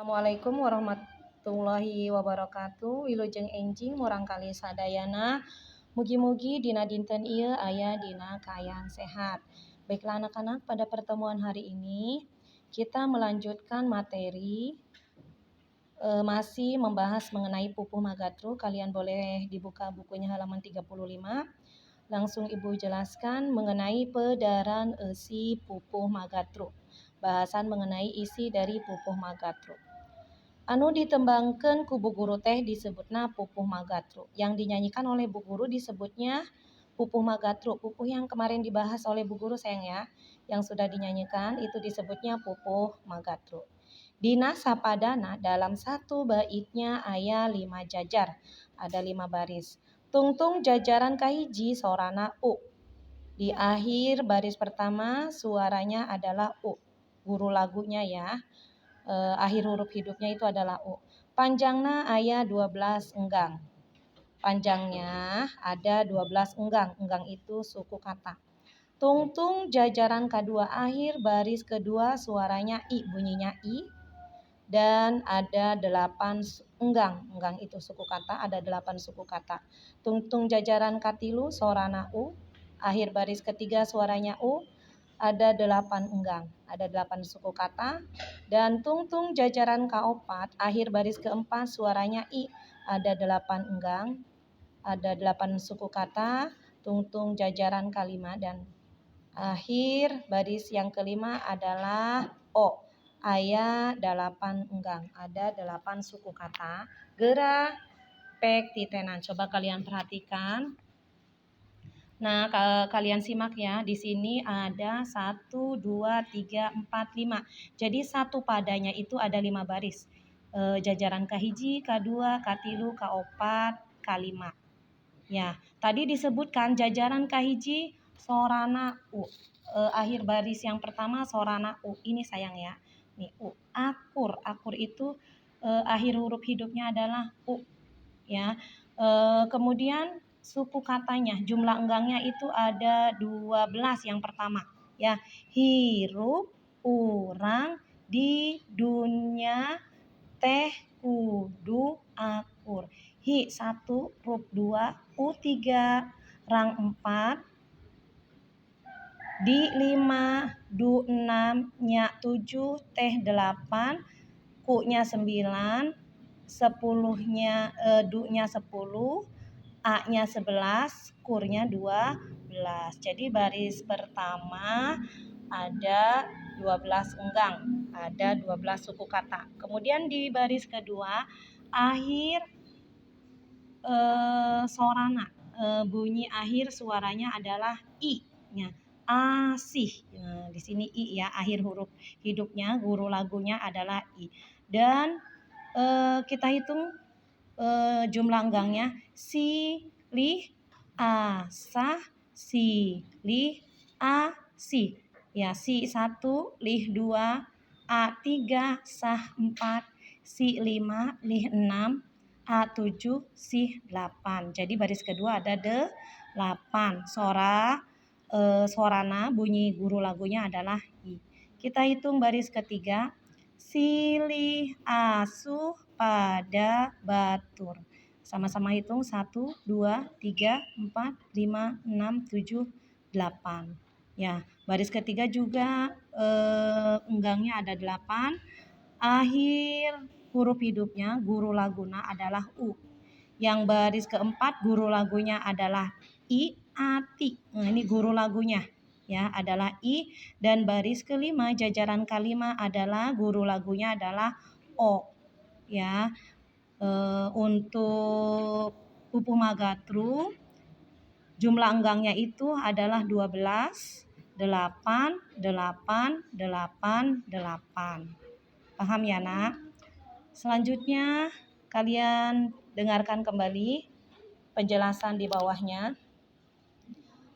Assalamualaikum warahmatullahi wabarakatuh. Wilujeng enjing murang kali sadayana. Mugi-mugi dina dinten ieu aya dina kaayaan sehat. Baiklah anak-anak, pada pertemuan hari ini kita melanjutkan materi masih membahas mengenai pupuh magatru. Kalian boleh dibuka bukunya halaman 35. Langsung Ibu jelaskan mengenai pedaran esi pupuh magatru. Bahasan mengenai isi dari pupuh magatru. Anu ditembangkeun ku Bu Guru teh disebutna pupuh magatru. Yang dinyanyikan oleh Bu Guru disebutnya pupuh magatru. Pupuh yang kemarin dibahas oleh Bu Guru sayang ya, yang sudah dinyanyikan itu disebutnya pupuh magatru. Dina sapadana dalam satu baitnya aya 5 jajar, ada 5 baris. Tungtung jajaran kahiji sorana u. Di akhir baris pertama suaranya adalah u. Guru lagunya ya. Akhir huruf hidupnya itu adalah u. Panjangna aya 12 enggang. Panjangnya ada 12 enggang. Enggang itu suku kata. Tungtung jajaran kedua akhir baris kedua suaranya i, bunyinya i. Dan ada 8 enggang. Enggang itu suku kata, ada 8 suku kata. Tungtung jajaran katilu sorana u. Akhir baris ketiga suaranya u. Ada 8 enggang, ada 8 suku kata. Dan tungtung jajaran kaopat, akhir baris keempat suaranya i, ada 8 enggang, ada 8 suku kata. Tungtung jajaran kalima dan akhir baris yang kelima adalah o, aya 8 enggang, ada 8 suku kata. Geura pek titenan, coba kalian perhatikan. Nah, kalian simak ya, di sini ada 1, 2, 3, 4, 5. Jadi satu padanya itu ada 5 baris. Jajaran kahiji, kadua, katilu, kaopat, kalima. Ya, tadi disebutkan jajaran kahiji sorana u. Akhir baris yang pertama sorana u. Ini sayang ya. Nih u. Akur itu akhir huruf hidupnya adalah u. Ya. Kemudian suku katanya, jumlah enggangnya itu ada 12 yang pertama. Ya, hirup urang di dunia teh kudu akur. Hi 1, rup 2, u 3, rang 4, di 5, du 6, nya 7, teh 8, ku nya 9, 10-nya du-nya 10, a-nya 11, kur-nya 12. Jadi baris pertama ada 12 enggang, ada 12 suku kata. Kemudian di baris kedua akhir sorana, bunyi akhir suaranya adalah i-nya. Asih. Nah, di sini i ya, akhir huruf hidupnya, guru lagunya adalah i. Dan kita hitung jumlah enggangnya si, lih, a, sah, si, lih, a, si. Ya, si 1, lih 2, a 3, sah 4, si 5, lih 6, a 7, si 8. Jadi baris kedua ada 8. Sorana bunyi guru lagunya adalah i. Kita hitung baris ketiga. Silih asuh pada batur. Sama-sama hitung 1, 2, 3, 4, 5, 6, 7, 8. Ya, baris ketiga juga enggangnya ada 8. Akhir huruf hidupnya guru laguna adalah u. Yang baris keempat guru lagunya adalah i, ati. Nah, ini guru lagunya ya, adalah i. Dan baris kelima jajaran kalima adalah guru lagunya adalah o ya. Untuk pupuh magatru jumlah enggangnya itu adalah 12, 8, 8, 8, 8. Paham ya nak? Selanjutnya kalian dengarkan kembali penjelasan di bawahnya.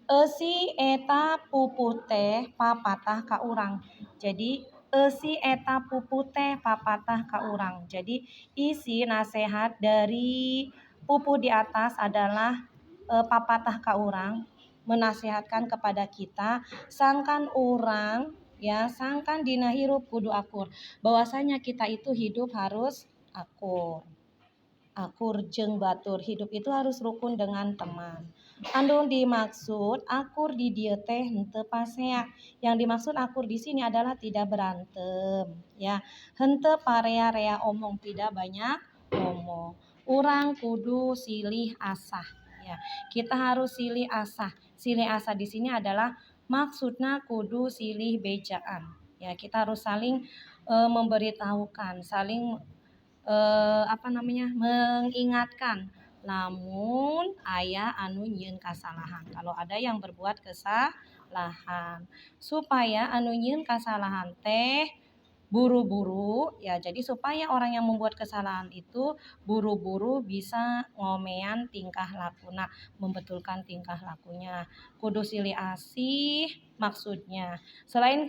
Eusi eta pupuh teh papatah ka urang. Jadi eusi eta pupuh teh papatah ka urang. Jadi isi nasihat dari pupuh di atas adalah papatah ka urang, menasihatkan kepada kita sangkan urang ya sangkan dina hirup kudu akur. Bahwasanya kita itu hidup harus akur. Akur jeung batur, hidup itu harus rukun dengan teman. Anu dimaksud akur di dieu teh henteu pasea. Yang dimaksud akur di sini adalah tidak berantem, ya. Henteu parea-rea omong, tidak banyak omong. Urang kudu silih asah, ya. Kita harus silih asah. Silih asah di sini adalah maksudnya kudu silih bejaan. Ya, kita harus saling memberitahukan, saling mengingatkan lamun aya anu nyieun kasalahan. Kalau ada yang berbuat kesalahan, supaya anu nyieun kasalahan teh buru-buru, ya. Jadi supaya orang yang membuat kesalahan itu buru-buru bisa ngomean tingkah lakuna, membetulkan tingkah lakunya. Kudu silih asih maksudnya. Selain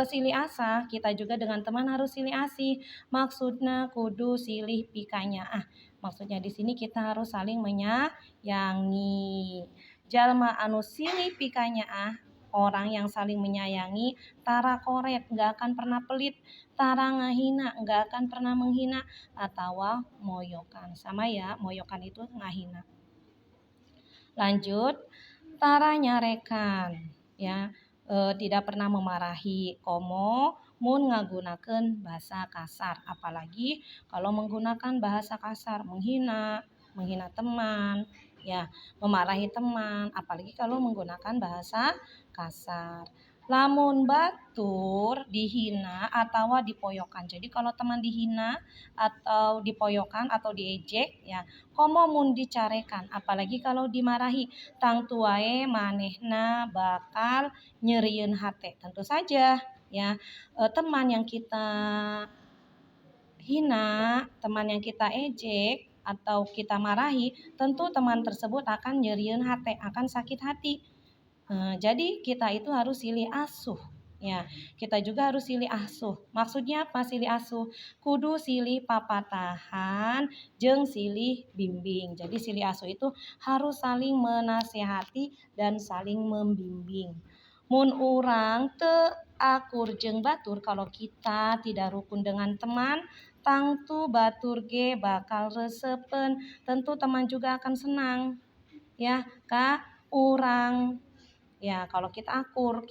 silih asah, kita juga dengan teman harus silih asih. Maksudnya kudu silih pikanyaah. Maksudnya di sini kita harus saling menyayangi. Jalma anu silih pikanyaah, orang yang saling menyayangi, tara koret, gak akan pernah pelit, tara ngahina, gak akan pernah menghina, atau moyokan. Sama ya, moyokan itu ngahina. Lanjut, tara nyarekan, ya, tidak pernah memarahi, komo mun ngagunakeun bahasa kasar, apalagi kalau menggunakan bahasa kasar, menghina teman, ya, memarahi teman, apalagi kalau menggunakan bahasa kasar. Lamun batur dihina atau dipoyokan. Jadi kalau teman dihina atau dipoyokan atau diejek, ya, komo mun dicarekan, apalagi kalau dimarahi, tang tuae manehna bakal nyerieun hate. Tentu saja, ya, teman yang kita hina, teman yang kita ejek atau kita marahi, tentu teman tersebut akan nyerieun hate, akan sakit hati. Jadi kita itu harus silih asuh, ya. Kita juga harus silih asuh. Maksudnya apa silih asuh? Kudu silih papatahan jeung silih bimbing. Jadi silih asuh itu harus saling menasehati dan saling membimbing. Mun urang teu akur jeung batur, kalau kita tidak rukun dengan teman, tangtu batur ge bakal reseupeun. Tentu teman juga akan senang, ya, ka urang. Ya, kalau kita akur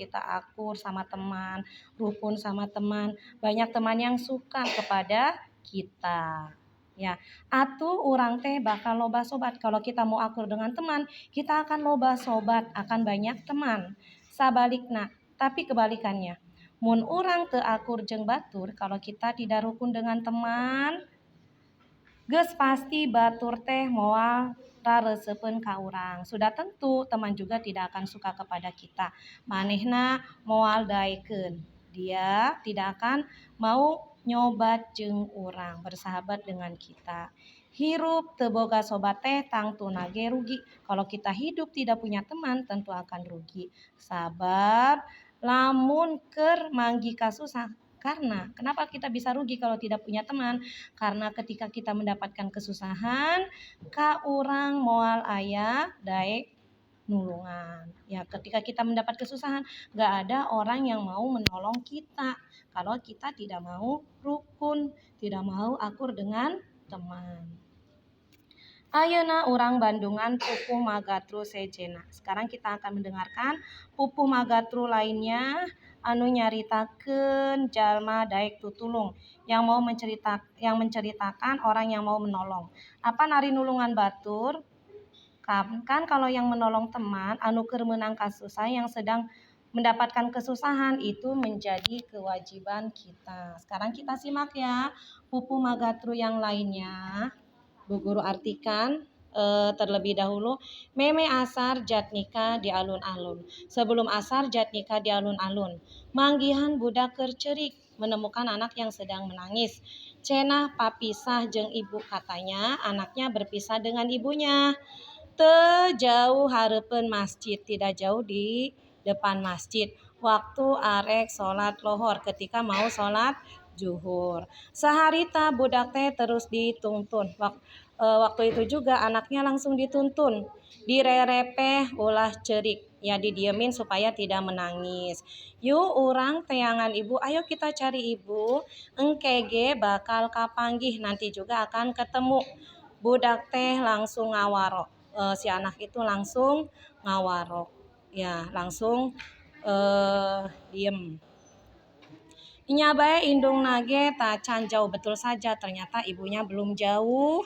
sama teman, rukun sama teman, banyak teman yang suka kepada kita. Ya, atuh urang teh bakal loba sobat. Kalau kita mau akur dengan teman, kita akan loba sobat, akan banyak teman. Sabalikna, tapi kebalikannya. Mun urang teu akur jeung batur, kalau kita tidak rukun dengan teman, geus pasti batur teh moal rareseupeun ka urang. Sudah tentu teman juga tidak akan suka kepada kita. Manehna moal daekeun. Dia tidak akan mau nyobat jeung urang, bersahabat dengan kita. Hirup teu boga sobat teh tangtuna ge rugi. Kalau kita hidup tidak punya teman, tentu akan rugi. Sabab lamun keur manggi kasusah. Karena kenapa kita bisa rugi kalau tidak punya teman? Karena ketika kita mendapatkan kesusahan, ka urang moal aya daek nulungan. Ya, ketika kita mendapat kesusahan, gak ada orang yang mau menolong kita. Kalau kita tidak mau rukun, tidak mau akur dengan teman. Ayeuna urang Bandungan pupuh magatru sejena. Sekarang kita akan mendengarkan pupuh magatru lainnya anu nyaritakeun jalma daek tutulung yang menceritakan orang yang mau menolong. Apa nari nulungan batur? Kan kalau yang menolong teman anu keur meunang kasusah yang sedang mendapatkan kesusahan itu menjadi kewajiban kita. Sekarang kita simak ya pupuh magatru yang lainnya. Bu Guru artikan terlebih dahulu. Meme asar jatnika di alun-alun. Sebelum asar jatnika di alun-alun. Manggihan budak kercerik menemukan anak yang sedang menangis. Cenah papisah jeung ibu, katanya anaknya berpisah dengan ibunya. Teu jauh hareupeun masjid, tidak jauh di depan masjid. Waktu arek sholat lohor, ketika mau sholat zuhur. Saharita budak teh terus dituntun. Waktu itu juga anaknya langsung dituntun, direrepeh ulah cerik. Ya didiemin supaya tidak menangis. Yuk orang teangan ibu, ayo kita cari ibu. Engkege bakal kapanggih, nanti juga akan ketemu. Budak teh langsung ngawarok. Si anak itu langsung ngawarok. Ya langsung diem. Inya bae indung nage tacan jauh, betul saja ternyata ibunya belum jauh.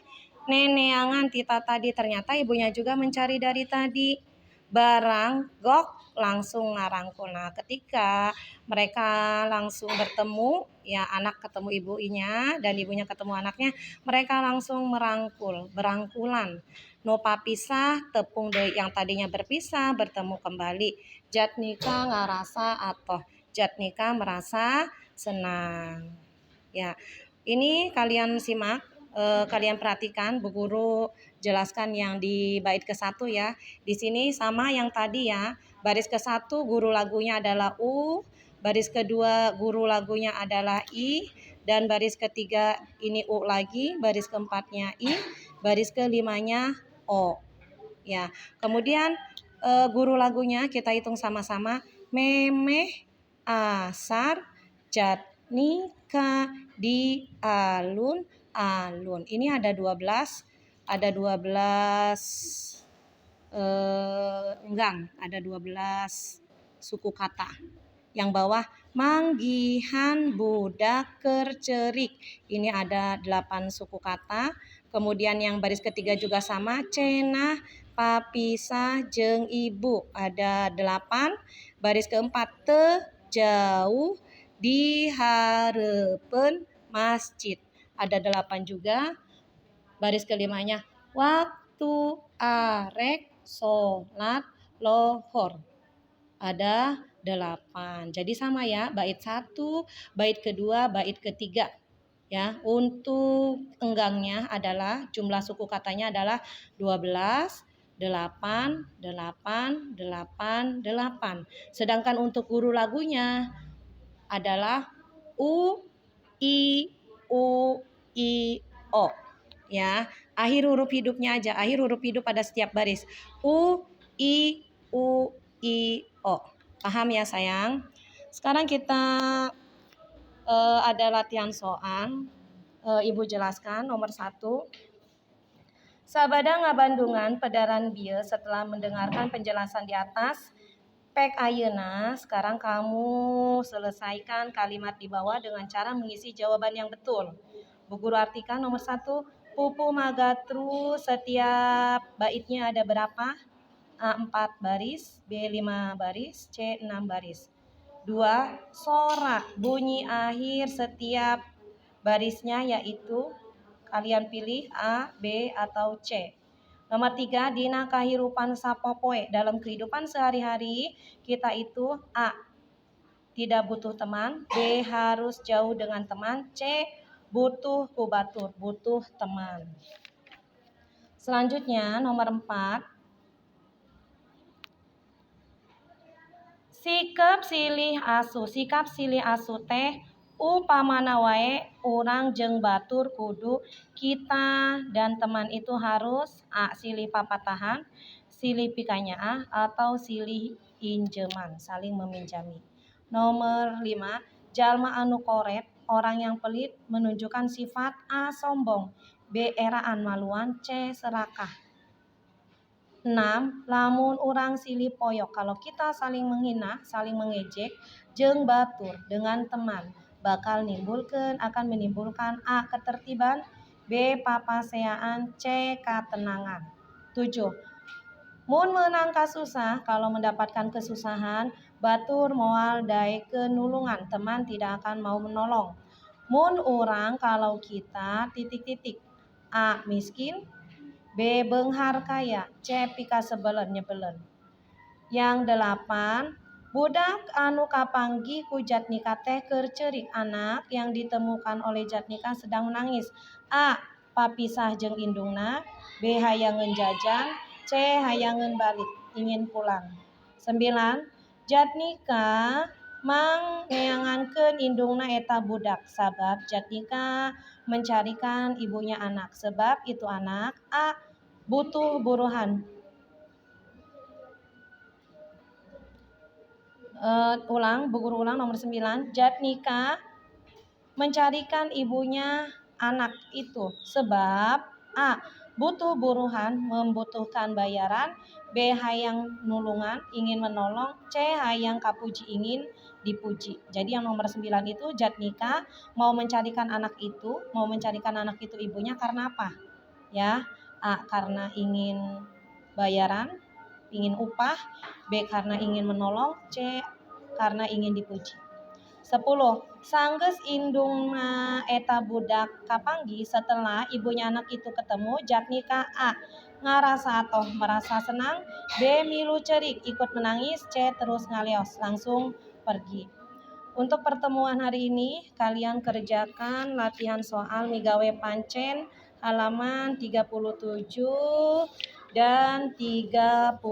Neneangan tita tadi, ternyata ibunya juga mencari dari tadi. Barang gok langsung ngarangkul. Nah ketika mereka langsung bertemu, ya anak ketemu ibunya dan ibunya ketemu anaknya, mereka langsung merangkul, berangkulan. No papisah tepung deui, yang tadinya berpisah bertemu kembali. Jatnika ngarasa atau Jatnika merasa senang. Ya, ini kalian simak, kalian perhatikan Bu Guru jelaskan yang di bait ke-1 ya. Di sini sama yang tadi ya. Baris ke-1 guru lagunya adalah U, baris kedua guru lagunya adalah I, dan baris ketiga ini U lagi, baris keempatnya I, baris kelimanya O. Ya, kemudian guru lagunya kita hitung sama-sama. Memeh asar jatnika di alun-alun. Ini ada 12 enggang, ada 12 suku kata. Yang bawah manggihan budak kercerik. Ini ada 8 suku kata. Kemudian yang baris ketiga juga sama, cenah papisah jeung ibu, ada 8. Baris keempat jauh di hareupeun masjid, ada 8 juga. Baris kelimanya waktu arek sholat lohor, ada 8. Jadi sama ya, bait 1, bait kedua, bait ketiga. Ya, untuk enggangnya adalah jumlah suku katanya adalah 12, 8, 8, 8, 8. Sedangkan untuk guru lagunya adalah U, I, U, I, O. Ya, akhir huruf hidupnya aja, akhir huruf hidup pada setiap baris. U, I, U, I, O. Paham ya sayang? Sekarang kita ada latihan soal. Ibu jelaskan nomor 1. Sabada ngabandungan pedaran bieu setelah mendengarkan penjelasan di atas. Pek ayeuna, sekarang kamu selesaikan kalimat di bawah dengan cara mengisi jawaban yang betul. Bu Guru artikan nomor 1. Pupu Magatru setiap baitnya ada berapa? A 4 baris, B 5 baris, C 6 baris. 2. Sorak bunyi akhir setiap barisnya yaitu kalian pilih A, B, atau C. Nomor 3, dina kahirupan sapopoe, dalam kehidupan sehari-hari kita itu A, tidak butuh teman, B, harus jauh dengan teman, C, butuh kubatur, butuh teman. Selanjutnya nomor 4, sikap silih asu teh upamana wae urang jeung batur kudu kita dan teman itu harus A, silih papatahan, silih pikanyaah, atau silih injeman, saling meminjami. Nomor 5, jalma anu koret, orang yang pelit menunjukkan sifat A, sombong, B, eraan maluan, C, serakah. 6. Lamun urang silih poyok, kalau kita saling menghina, saling mengejek, jeung batur dengan teman, akan menimbulkan A, ketertiban, B, papaseaan, C, katenangan. 7. Mun menang kasusah, kalau mendapatkan kesusahan, batur moal daekeun nulungan, teman tidak akan mau menolong. Mun urang kalau kita titik-titik, A, miskin, B, beunghar kaya, C, pika sebelen nyebelen. Yang 8, budak anu kapanggih ku Jatnika teh keur ceurik, anak yang ditemukan oleh Jatnika sedang menangis. A, papisah jeung indungna, B, hayangeun jajan, C, hayangeun balik, ingin pulang. 9, Jatnika mangeangankeun indungna eta budak, sabab Jatnika mencarikan ibunya anak, sebab itu anak A, butuh buruhan, Bu guru ulang nomor 9. Jatnika mencarikan ibunya anak itu sebab A. Butuh buruhan, membutuhkan bayaran. B. Hayang nulungan, ingin menolong. C. Hayang kapuji, ingin dipuji. Jadi yang nomor 9 itu Jatnika mau mencarikan anak itu ibunya karena apa? Ya, A. Karena ingin bayaran, ingin upah. B. Karena ingin menolong. C. Karena ingin dipuji. 10. Sanggeus indungna eta budak kapanggi setelah ibunya anak itu ketemu, Jatnika A. Ngarasa atoh merasa senang. B. Milu cerik ikut menangis. C. Terus ngaleos langsung pergi. Untuk pertemuan hari ini kalian kerjakan latihan soal migawe pancen halaman 37 dan 38.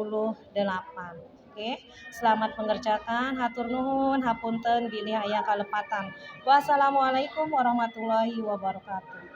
Oke, selamat mengerjakan. Hatur nuhun, hapunten bilih aya kalepatan. Wassalamualaikum warahmatullahi wabarakatuh.